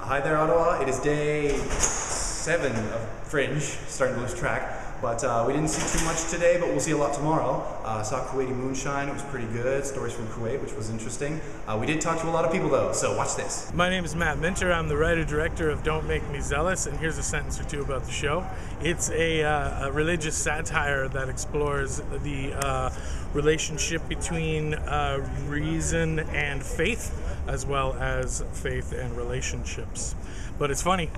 Hi there, Ottawa. It is day 7 of Fringe, starting to lose track. But we didn't see too much today, but we'll see a lot tomorrow. Saw Kuwaiti Moonshine, it was pretty good. Stories from Kuwait, which was interesting. We did talk to a lot of people though, so watch this. My name is Matt Minter. I'm the writer-director of Don't Make Me Zealous, and here's a sentence or two about the show. It's a religious satire that explores the relationship between reason and faith, as well as faith and relationships. But it's funny.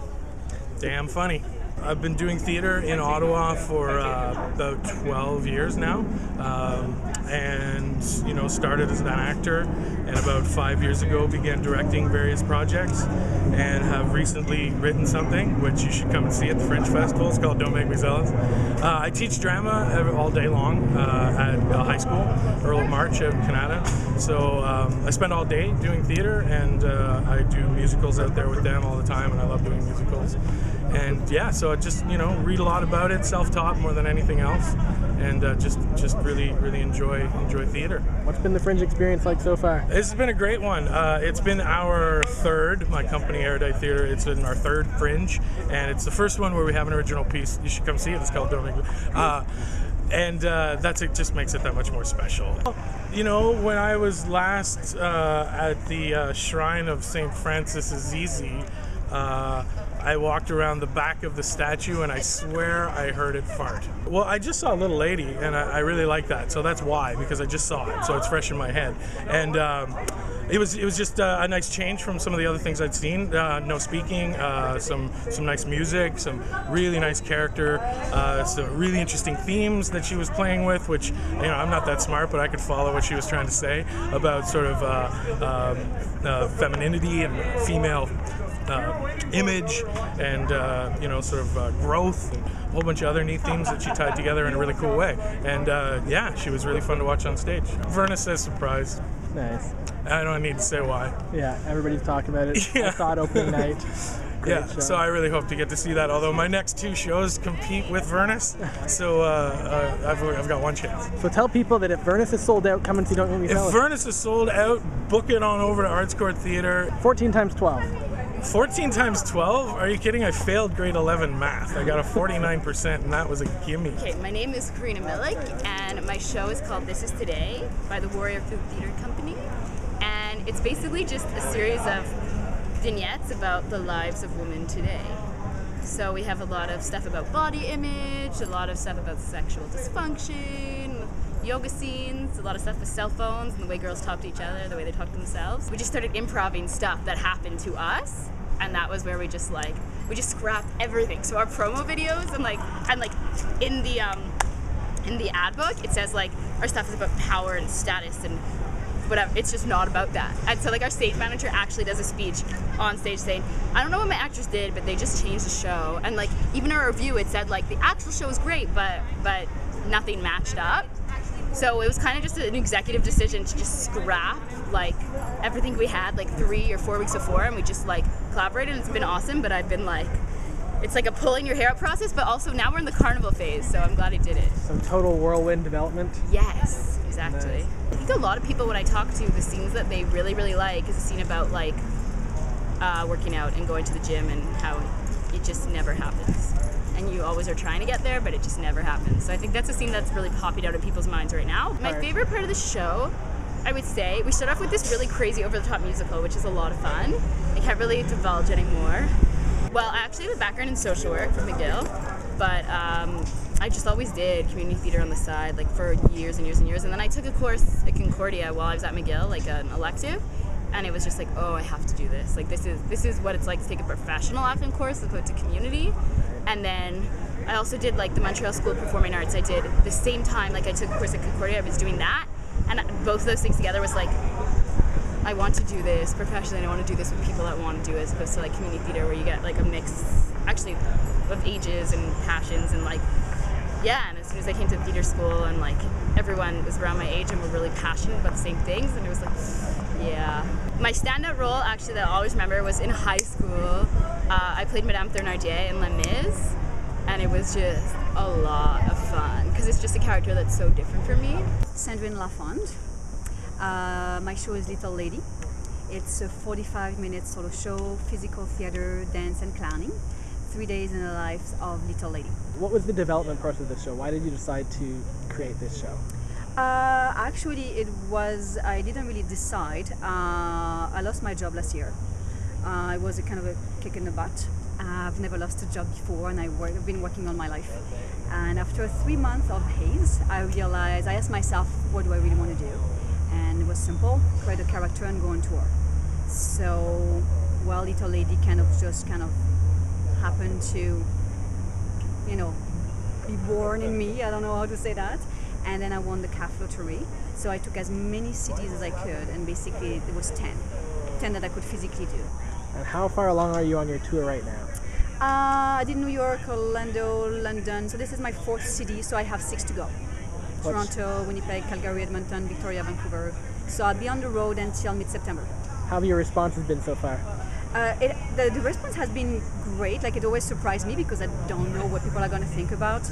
Damn funny. I've been doing theater in Ottawa for about 12 years now, and started as an actor, and about 5 years ago began directing various projects, and have recently written something which you should come and see at the Fringe Festival. It's called Don't Make Me Zealous. I teach drama all day long at high school, Earl of March out in Canada. So I spend all day doing theater, and I do musicals out there with them all the time, and I love doing musicals. And yeah, so I just read a lot about it, self-taught more than anything else, and just really enjoy theater. What's been the Fringe experience like so far? This has been a great one. It's been our third, my company Erudite Theater, it's been our third Fringe, and it's the first one where we have an original piece. You should come see it. It's called Don't Make Me. And that's it. Just makes it that much more special. When I was last at the shrine of St. Francis Assisi, I walked around the back of the statue, and I swear I heard it fart. Well, I just saw a little lady, and I really like that, so that's why, because I just saw it, so it's fresh in my head. And it was just a nice change from some of the other things I'd seen. No speaking, some nice music, some really nice character, some really interesting themes that she was playing with, which I'm not that smart, but I could follow what she was trying to say about sort of femininity and female image, and growth, and a whole bunch of other neat themes that she tied together in a really cool way. And yeah, she was really fun to watch on stage. Verna says surprise. Nice. I don't need to say why. Yeah, everybody's talking about it. Yeah. I saw it opening night. Yeah, so I really hope to get to see that, although my next 2 shows compete with Vernus, so I've got one chance. So tell people that if Vernus is sold out, come and see Don't Make Me Zealous. If Vernus is sold out, book it on over to Arts Court Theatre. 14 times 12. 14 times 12? Are you kidding? I failed grade 11 math. I got a 49%, and that was a gimme. Okay, my name is Karina Milech, and my show is called This Is Today by the Warrior Food Theatre Company. And it's basically just a series of vignettes about the lives of women today. So we have a lot of stuff about body image, a lot of stuff about sexual dysfunction, yoga scenes, a lot of stuff with cell phones and the way girls talk to each other, the way they talk to themselves. We just started improvising stuff that happened to us, and that was where we just scrapped everything. So our promo videos and in the ad book, it says our stuff is about power and status and whatever. It's just not about that. And so our stage manager actually does a speech on stage saying, I don't know what my actors did, but they just changed the show. And even our review, it said the actual show was great, but nothing matched up. So it was kind of just an executive decision to just scrap everything we had 3 or 4 weeks before, and we just collaborated, and it's been awesome. But I've been it's like a pulling your hair out process, but also now we're in the carnival phase, so I'm glad I did it. So total whirlwind development? Yes, exactly. Nice. I think a lot of people, when I talk to, the scenes that they really like is a scene about working out and going to the gym, and how it just never happens. And you always are trying to get there, but it just never happens. So I think that's a scene that's really popping out in people's minds right now. My favorite part of the show, I would say, we start off with this really crazy over-the-top musical, which is a lot of fun. I can't really divulge anymore. Well, I actually have a background in social work from McGill, but I just always did community theater on the side, for years and years and years. And then I took a course at Concordia while I was at McGill, an elective, and it was just oh, I have to do this. This is what it's like to take a professional acting course as opposed to community. And then I also did the Montreal School of Performing Arts. I did the same time, I took a course at Concordia, I was doing that, and both of those things together was I want to do this professionally, and I want to do this with people that want to do it, as opposed to community theater where you get a mix actually of ages and passions, and yeah. And as soon as I came to theater school, and everyone was around my age and were really passionate about the same things, and it was yeah. My standout role actually that I always remember was in high school. I played Madame Thénardier in Les Mis, and it was just a lot of fun because it's just a character that's so different from me. Sandrine Lafond. My show is Little Lady, It's a 45-minute solo show, physical theater, dance, and clowning. 3 days in the lives of Little Lady. What was the development process of the show? Why did you decide to create this show? Actually, I didn't really decide. I lost my job last year. It was a kind of a kick in the butt. I've never lost a job before, and I've been working all my life. And after 3 months of haze, I asked myself, what do I really want to do? And it was simple, create a character and go on tour. So, well, Little Lady kind of happened to, be born in me. I don't know how to say that. And then I won the CAF lottery. So I took as many cities as I could, and basically it was 10 that I could physically do. And how far along are you on your tour right now? I did New York, Orlando, London. So this is my 4th city, so I have 6 to go. Toronto, Winnipeg, Calgary, Edmonton, Victoria, Vancouver. So I'll be on the road until mid-September. How have your responses been so far? The response has been great. Like, it always surprised me because I don't know what people are going to think about.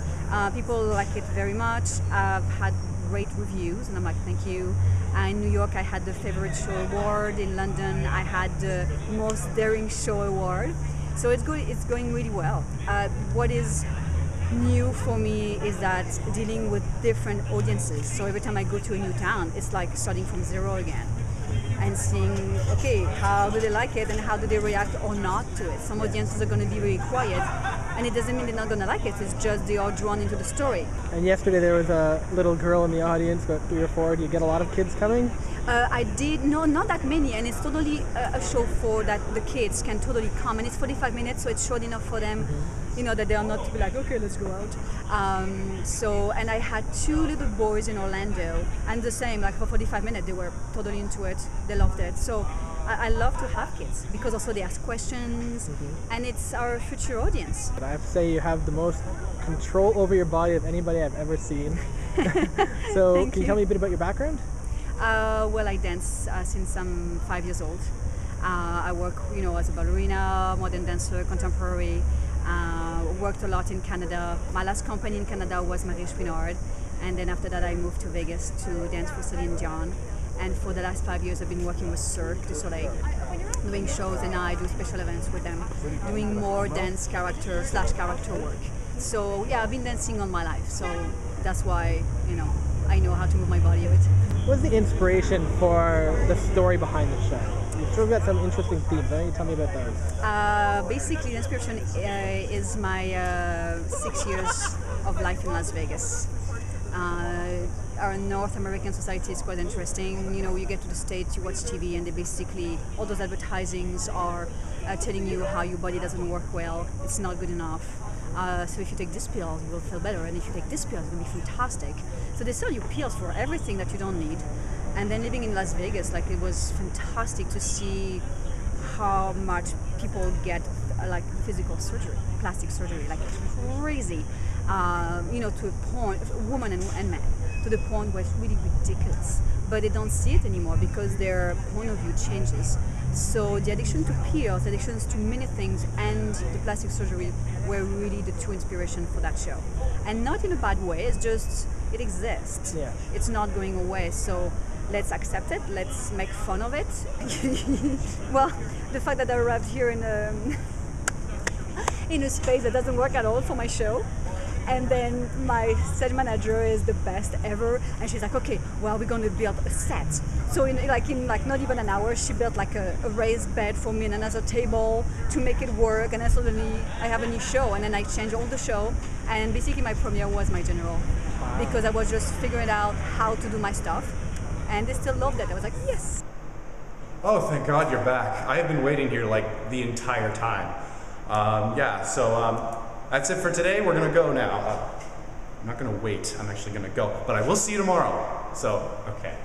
People like it very much. I've had great reviews, and I'm like, thank you. In New York, I had the favorite show award. In London, I had the most daring show award. So it's good. It's going really well. What is new for me is that dealing with different audiences. So every time I go to a new town, it's like starting from zero again. And seeing, okay, how do they like it and how do they react or not to it. Some audiences are going to be very quiet, and it doesn't mean they're not going to like it, it's just they are drawn into the story. And yesterday there was a little girl in the audience, about 3 or 4. Do you get a lot of kids coming? I did, no, not that many, and it's totally a show for that the kids can totally come, and it's 45 minutes, so it's short enough for them, that they are not to be like, okay, let's go out. And I had 2 little boys in Orlando, and the same, like for 45 minutes, they were totally into it, they loved it. So I love to have kids, because also they ask questions, and it's our future audience. But I have to say you have the most control over your body of anybody I've ever seen. So can you tell me a bit about your background? Well, I dance since I'm 5 years old. I work, as a ballerina, modern dancer, contemporary. Worked a lot in Canada. My last company in Canada was Marie Chouinard, and then after that I moved to Vegas to dance for Celine Dion. And for the last 5 years I've been working with Cirque du Soleil, doing shows, and I do special events with them, doing more dance character work. So yeah, I've been dancing all my life, so that's why, I know how to move my body a bit. What's the inspiration for the story behind the show? You've sort of got some interesting themes. Why don't you tell me about those? Basically, the inspiration is my 6 years of life in Las Vegas. Our North American society is quite interesting. You get to the States, you watch TV, and they basically, all those advertisings are telling you how your body doesn't work well, it's not good enough. So if you take this pill, you will feel better, and if you take this pill, it's going to be fantastic. So they sell you pills for everything that you don't need. And then living in Las Vegas, it was fantastic to see how much people get physical surgery, plastic surgery, it's crazy. To a point, women and men, to the point where it's really ridiculous. But they don't see it anymore because their point of view changes. So the addiction to pills, the addictions to many things, and the plastic surgery were really the 2 inspirations for that show. And not in a bad way, it's just, it exists. Yeah. It's not going away, so let's accept it, let's make fun of it. Well, the fact that I arrived here in a space that doesn't work at all for my show, and then my stage manager is the best ever, and she's like, okay, well, we're going to build a set. So in not even an hour, she built a raised bed for me and another table to make it work, and then suddenly I have a new show, and then I changed all the show, and basically my premiere was my general. Wow. Because I was just figuring out how to do my stuff, and they still loved it. I was like, yes. Oh, thank God you're back. I have been waiting here the entire time. That's it for today. We're gonna go now. I'm not gonna wait. I'm actually gonna go, but I will see you tomorrow. So, okay.